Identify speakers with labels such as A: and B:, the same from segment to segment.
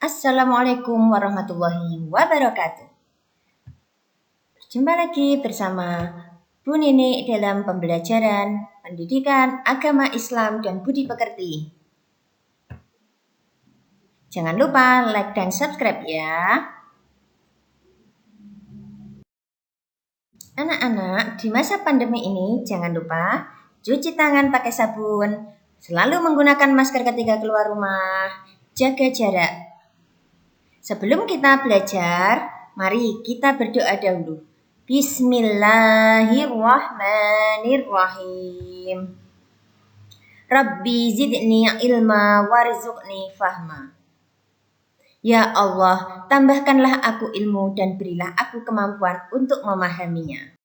A: Assalamualaikum warahmatullahi wabarakatuh. Jumpa lagi bersama Bu Nini dalam pembelajaran pendidikan agama Islam dan budi pekerti. Jangan lupa like dan subscribe ya. Anak-anak, di masa pandemi ini jangan lupa cuci tangan pakai sabun, selalu menggunakan masker ketika keluar rumah, jaga jarak. Sebelum kita belajar, mari kita berdoa dahulu. Bismillahirrahmanirrahim. Rabbi zidni ilma warzuqni fahma. Ya Allah, tambahkanlah aku ilmu dan berilah aku kemampuan untuk memahaminya.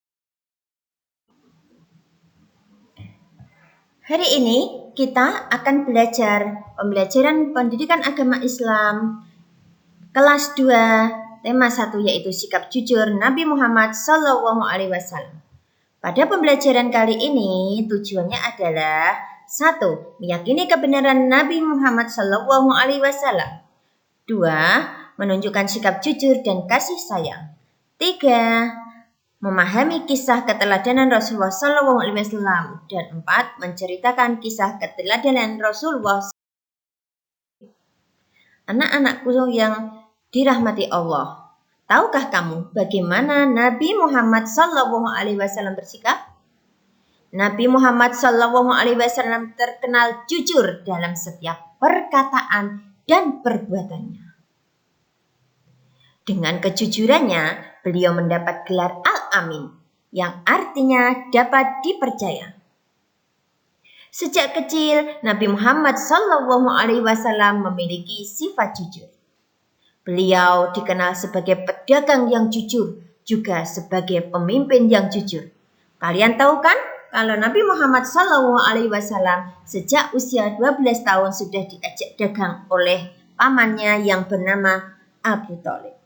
A: Hari ini kita akan belajar pembelajaran pendidikan agama Islam kelas 2, tema 1 yaitu sikap jujur Nabi Muhammad SAW. Pada pembelajaran kali ini tujuannya adalah 1. Meyakini kebenaran Nabi Muhammad SAW. 2. Menunjukkan sikap jujur dan kasih sayang. 3. Memahami kisah keteladanan Rasulullah SAW. Dan 4. Menceritakan kisah keteladanan Rasulullah. Anak-anakku yang dirahmati Allah, tahukah kamu bagaimana Nabi Muhammad SAW bersikap? Nabi Muhammad SAW terkenal jujur dalam setiap perkataan dan perbuatannya. Dengan kejujurannya, beliau mendapat gelar Al-Amin, yang artinya dapat dipercaya. Sejak kecil, Nabi Muhammad SAW memiliki sifat jujur. Beliau dikenal sebagai pedagang yang jujur, juga sebagai pemimpin yang jujur. Kalian tahu kan kalau Nabi Muhammad SAW sejak usia 12 tahun sudah diajak dagang oleh pamannya yang bernama Abu Thalib.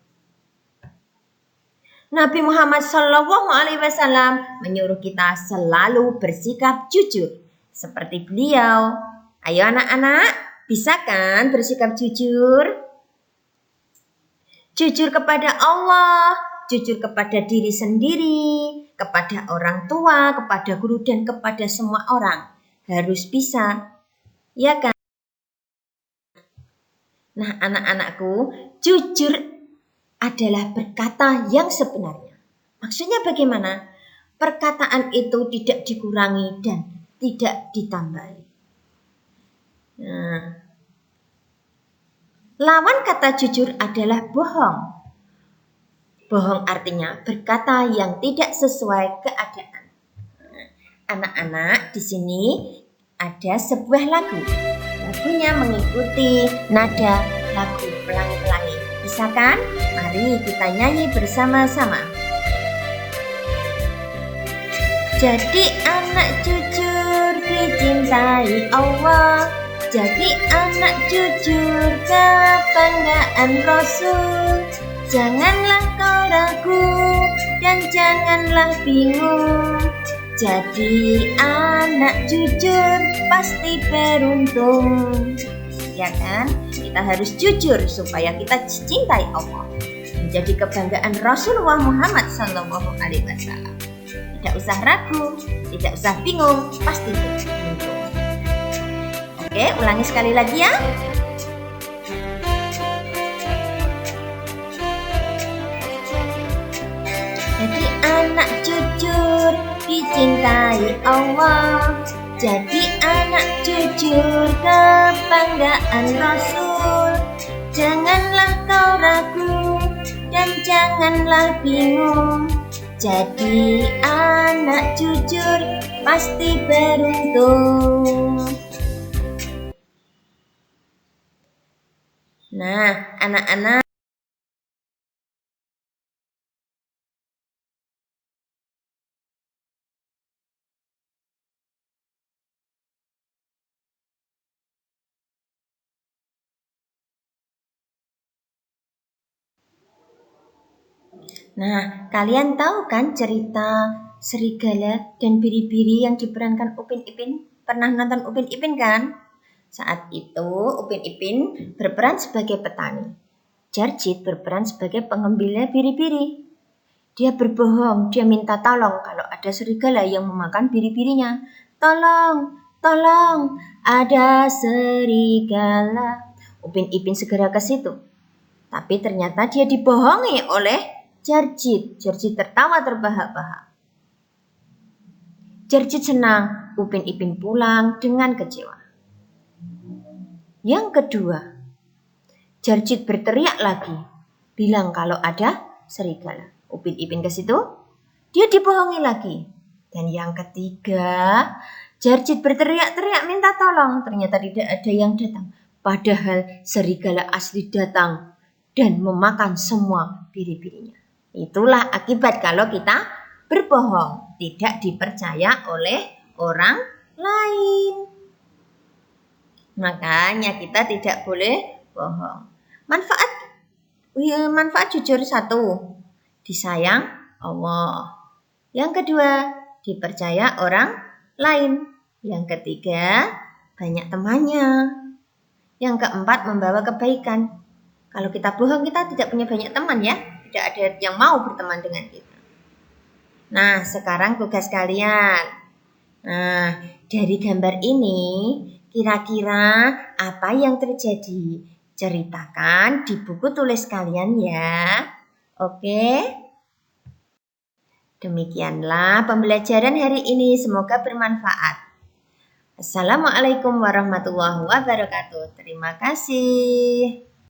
A: Nabi Muhammad SAW menyuruh kita selalu bersikap jujur seperti beliau. Ayo anak-anak, bisa kan bersikap jujur? Jujur kepada Allah, jujur kepada diri sendiri, kepada orang tua, kepada guru, dan kepada semua orang. Harus bisa, ya kan? Nah anak-anakku, jujur adalah berkata yang sebenarnya. Maksudnya bagaimana? Perkataan itu tidak dikurangi dan tidak ditambahi. Nah, lawan kata jujur adalah bohong. Bohong artinya berkata yang tidak sesuai keadaan. Anak-anak, di sini ada sebuah lagu. Lagunya mengikuti nada lagu Pelangi-Pelangi. Bisa kan? Mari kita nyanyi bersama-sama. Jadi anak jujur dicintai Allah. Jadi anak jujur kebanggaan Rasul. Janganlah kau ragu dan janganlah bingung. Jadi anak jujur pasti beruntung. Ya kan? Kita harus jujur supaya kita cintai Allah. Menjadi kebanggaan Rasulullah Muhammad SAW. Tidak usah ragu, tidak usah bingung, pasti beruntung. Oke, ulangi sekali lagi ya. Jadi anak jujur dicintai Allah. Jadi anak jujur kebanggaan Rasul. Janganlah kau ragu dan janganlah bingung. Jadi anak jujur pasti beruntung. Nah, anak-anak, kalian tahu kan cerita serigala dan biri-biri yang diperankan Upin Ipin? Pernah nonton Upin Ipin kan? Saat itu Upin Ipin berperan sebagai petani. Jarjit berperan sebagai pengambilnya biri-biri. Dia berbohong, dia minta tolong kalau ada serigala yang memakan biri-birinya. Tolong, tolong, ada serigala. Upin Ipin segera ke situ. Tapi ternyata dia dibohongi oleh Jarjit. Jarjit tertawa terbahak-bahak. Jarjit senang, Upin Ipin pulang dengan kecewa. Yang kedua, Jarjit berteriak lagi, bilang kalau ada serigala. Upin Ipin ke situ, dia dibohongi lagi. Dan yang ketiga, Jarjit berteriak-teriak minta tolong. Ternyata tidak ada yang datang. Padahal serigala asli datang dan memakan semua biri-birinya. Itulah akibat kalau kita berbohong, tidak dipercaya oleh orang lain. Makanya kita tidak boleh bohong. Manfaat jujur 1, disayang Allah. Yang kedua, dipercaya orang lain. Yang ketiga, banyak temannya. Yang keempat, membawa kebaikan. Kalau kita bohong, kita tidak punya banyak teman ya. Tidak ada yang mau berteman dengan kita. Nah, sekarang tugas kalian. Nah, dari gambar ini, kira-kira apa yang terjadi? Ceritakan di buku tulis kalian ya. Oke? Demikianlah pembelajaran hari ini. Semoga bermanfaat. Assalamualaikum warahmatullahi wabarakatuh. Terima kasih.